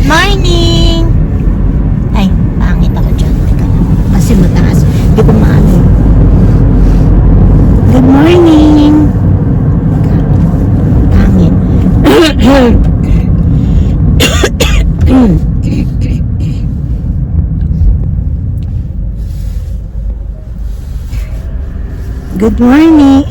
Morning! Ay, pangit ako dyan. Teka lang. Kasi mataas. Hindi ko maano. Good morning! Pangit. Good morning!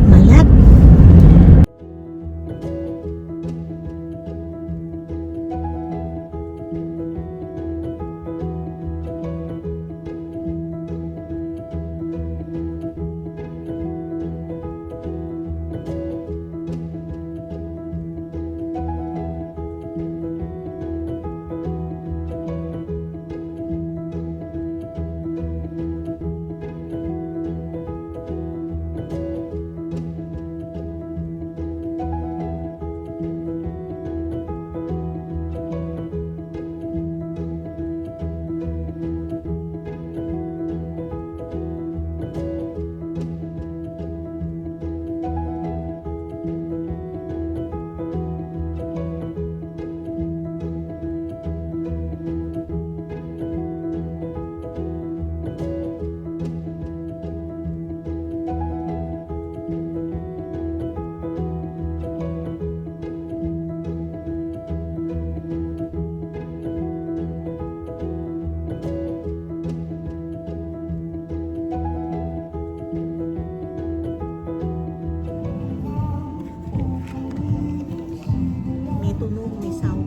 Malat. May tunog, may sound.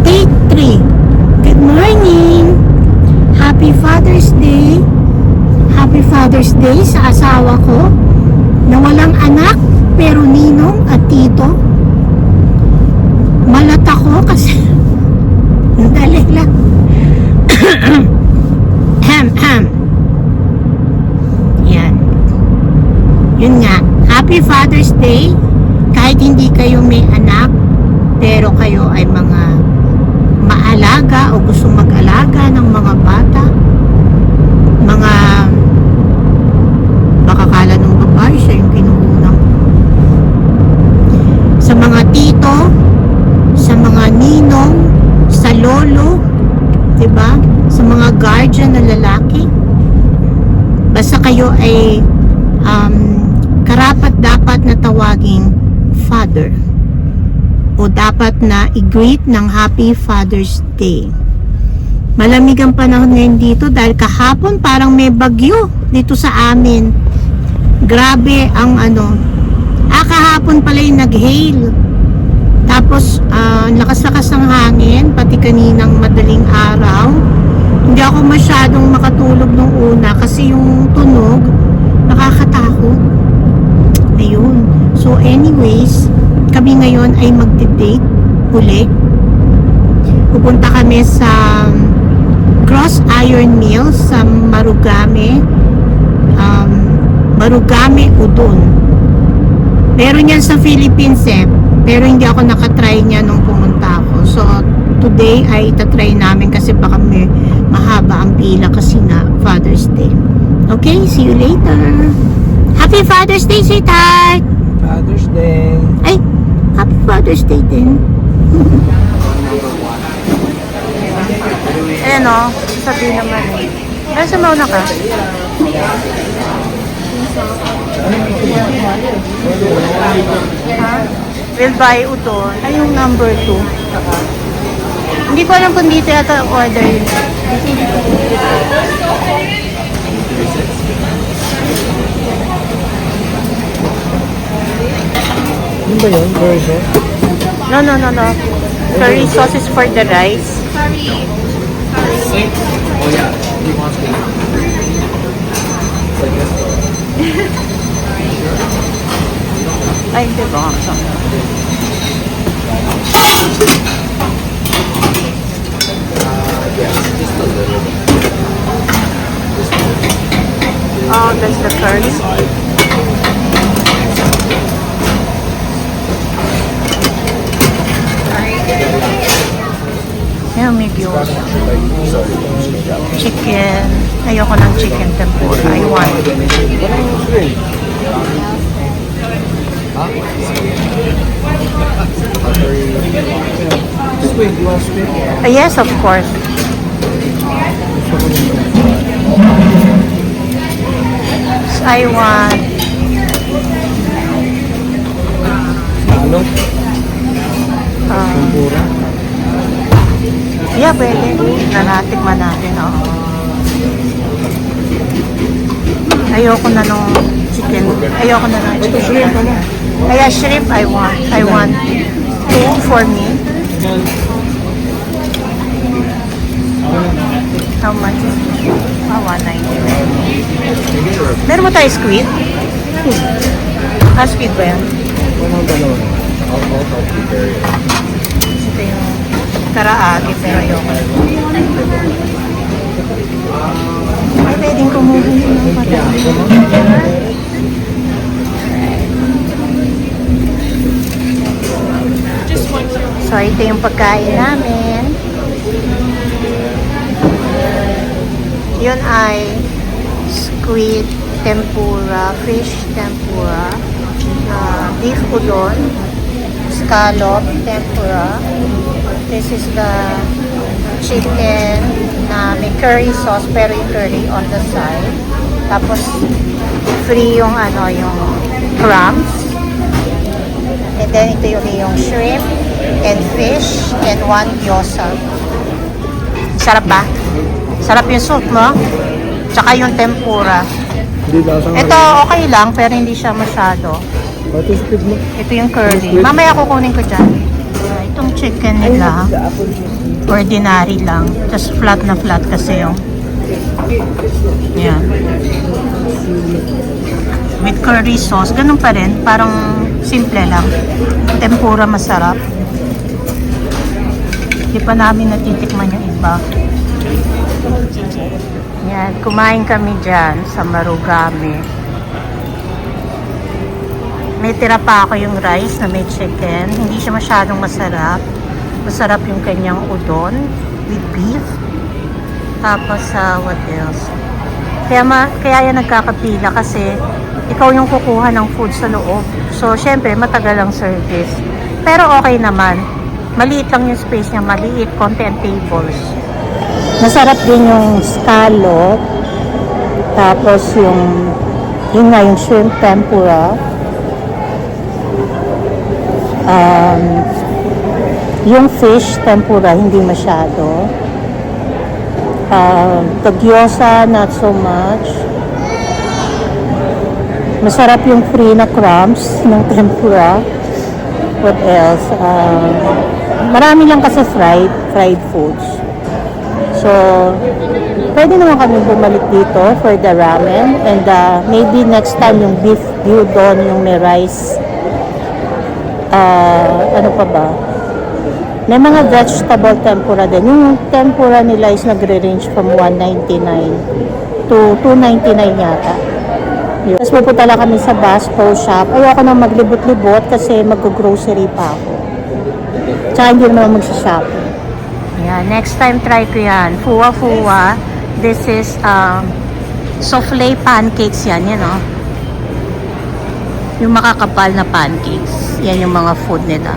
Day 3. Good morning! Happy Father's Day! Happy Father's Day sa asawa ko na walang anak pero ninong at tito. Malat ako kasi dali lang. Yan. Yun nga. Happy Father's Day. Kahit hindi kayo may anak, pero kayo ay mga maalaga o gusto mag-alaga ng mga bata, mga makakala ng babae, siya yung kinuunang. Sa mga tito, sa mga ninong, sa lolo, diba? Sa mga guardian na lalaki, basta kayo ay karapat dapat na tawaging father o dapat na i-greet ng Happy Father's Day. Malamig ang panahon ngayon dito dahil kahapon parang may bagyo dito sa amin. Grabe ang kahapon pala yung nag-hail. Tapos lakas-lakas ng hangin pati kaninang madaling araw. Hindi ako masyadong makatulog nung una kasi yung tunog nakakatakot. Ayun. So anyways, kami ngayon ay magde-date uli. Pupunta kami sa Cross Iron Mill sa Marugame, Udon. Meron yan sa Philippines eh. Pero hindi ako nakatry niya nung pumunta ako. So, today ay itatry namin kasi baka may mahaba ang pila kasi nga Father's Day. Okay, see you later. Happy Father's Day, sweetheart! Father's Day. Ay, Happy Father's Day din. Ayan o, sabi naman eh. Ay, sumauna ka? Ha? Will buy udon. Ay, yung number 2. Hindi ko alam kung dito yata order yun. Ano ba yun? Burger? No. Curry sauce is for the rice. Oh yeah. He wants me. Like this though. Ay, hindi ba? Yeah, just a little bit. Oh, that's the curry. Ayan, may gyoza. Chicken. Ayoko ng chicken tempura. I want. Just wait, you want straight? Yes, of course. I want. Ano? Tempura? Yeah, pwede. Nanatikman natin, oh. Ayoko na nung chicken. Ayoko na ng Ito chicken. shrimp, ano? Kaya shrimp, I want. I want 2 for me. How much is it? Ah, 190. Meron mo tayo squid? Ah, squid ba yan? Walang dalawa. I'll prepare it. Ito yung karaage, pero ayoko na. Ay, pwedeng kumuhin ng patayin. So, ito yung pagkain namin. Yun ay squid tempura, fish tempura, beef udon, scallop tempura. This is the chicken na may curry sauce pero yung curry on the side. Tapos free yung ano, yung crumbs. And then ito yung shrimp and fish and 1 gyoza. Sarap ba? Sarap yung soup mo. Tsaka yung tempura. Hindi lasang Ito okay lang pero hindi siya masyado. Ito speed mo. Ito yung curly. Mamaya kukunin ko dyan. Itong chicken nila, ordinary lang. Just flat na flat kasi yung yan. With curry sauce. Ganun pa rin. Parang simple lang. Tempura masarap. Hindi pa namin natitikman yung iba. Yan. Kumain kami dyan sa Marugame. May tira pa ako yung rice na may chicken. Hindi siya masyadong masarap. Masarap yung kanyang udon with beef. Tapos, what else? Kaya yan nagkakapila kasi ikaw yung kukuha ng food sa loob. So, syempre, matagal ang service. Pero okay naman. Maliit lang yung space niya. Maliit, konti ang tables. Masarap din yung scallop. Tapos yung nga yung shrimp tempura. Yung fish tempura hindi masyado. The gyoza not so much. Masarap yung free na crumbs ng tempura. What else? Marami lang kasi fried foods. So pwede naman kami bumalik dito for the ramen and maybe next time yung beef udon yung may rice. Ano pa ba? May mga vegetable tempura din. Yung tempura nila is nagre-range from 199 to 299 yata. Tapos pupunta lang kami sa Bass Pro Shop. Ayoko na maglibot-libot kasi mag-grocery pa ako. Tsaka hindi naman mag-shop. Ayan, next time try ko yan. Fuwa-fuwa. This is souffle pancakes yan, you know. Yung makakapal na pancakes. Yan yung mga food nila.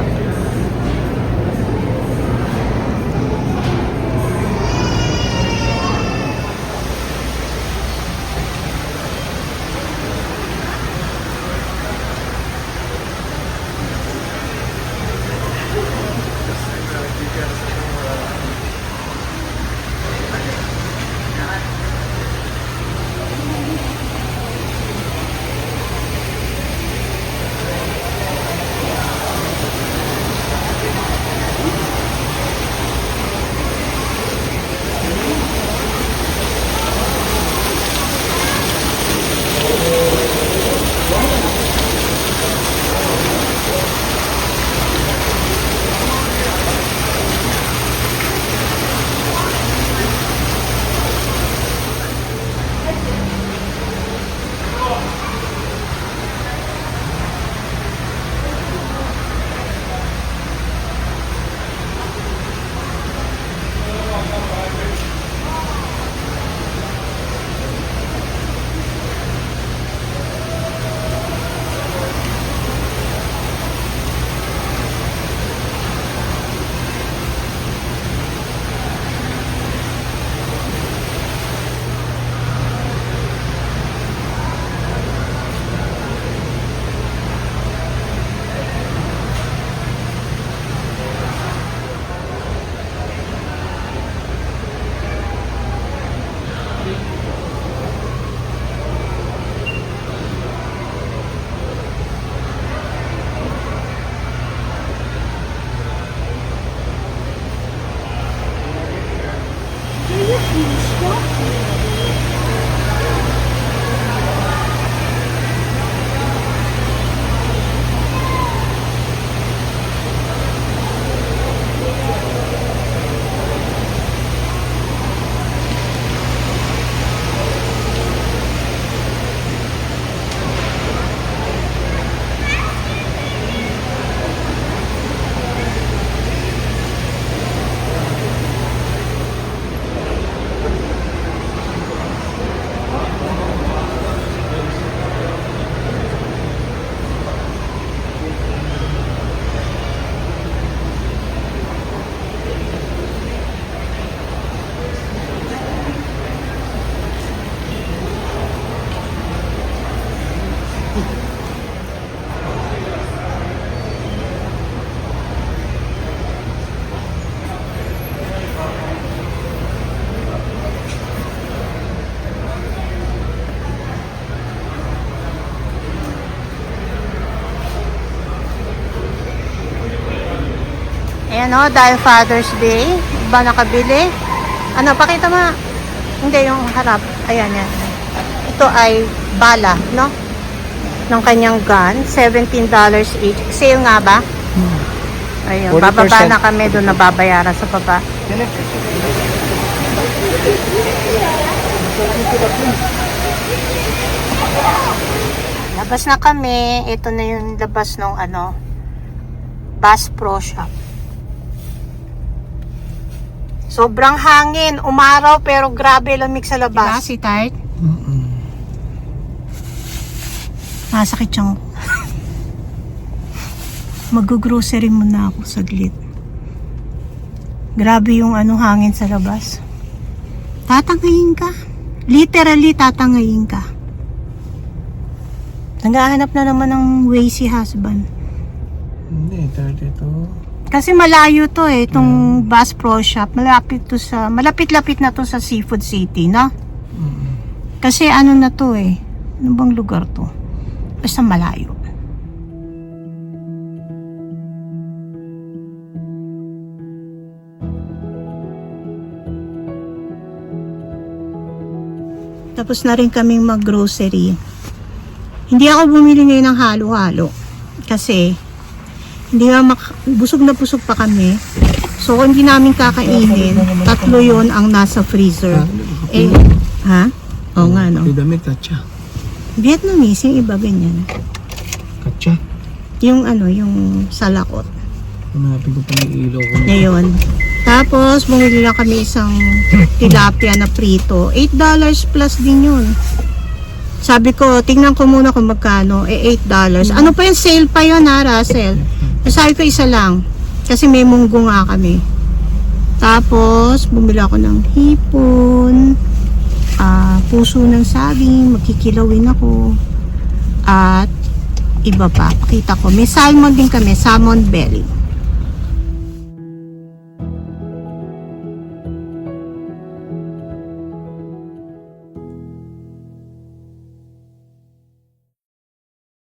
Ayan o, dahil Father's Day, ba nakabili? Ano, pakita mo. Hindi, yung harap. Ayan, yan. Ito ay bala, no? Ng kanyang gun. $17 each. Sale nga ba? Ayun, 40%. bababa na kami doon na babayaran sa baba. Labas na kami. Ito na yung labas ng ano, Bass Pro Shop. Sobrang hangin, umaraw pero grabe lamig sa labas. Diba, si Tart? Masakit siyang mag-grocery muna ako saglit. Grabe yung ano hangin sa labas. Tatangayin ka. Literally tatangayin ka. Naghahanap na naman ng way si husband. Hindi, 32. Kasi malayo to eh, itong Bass Pro Shop. Malapit-lapit na to sa Seafood City, no? Kasi ano na to eh. Ano bang lugar to? Basta malayo. Tapos na rin kaming mag-grocery. Hindi ako bumili ngayon ng halo-halo. Kasi hindi busog na busog pa kami. So, kung hindi namin kakainin, 3 yon ang nasa freezer. Eh, ha? Oo nga, no? May damit at siya. Vietnamese, yung iba ganyan. Katsa. Yung ano, yung salakot. Hanapin ko pa yung ilaw ko. Ngayon. Tapos, bumili lang kami isang tilapia na prito. $8 plus din yun. Sabi ko, tingnan ko muna kung magkano. $8. Ano pa yung sale pa yun ha, Russell? Sabi ko isa lang. Kasi may munggo nga kami. Tapos, bumili ako ng hipon, puso ng saging, magkikilawin ako. At iba pa, pakita ko. May salmon din kami, salmon belly.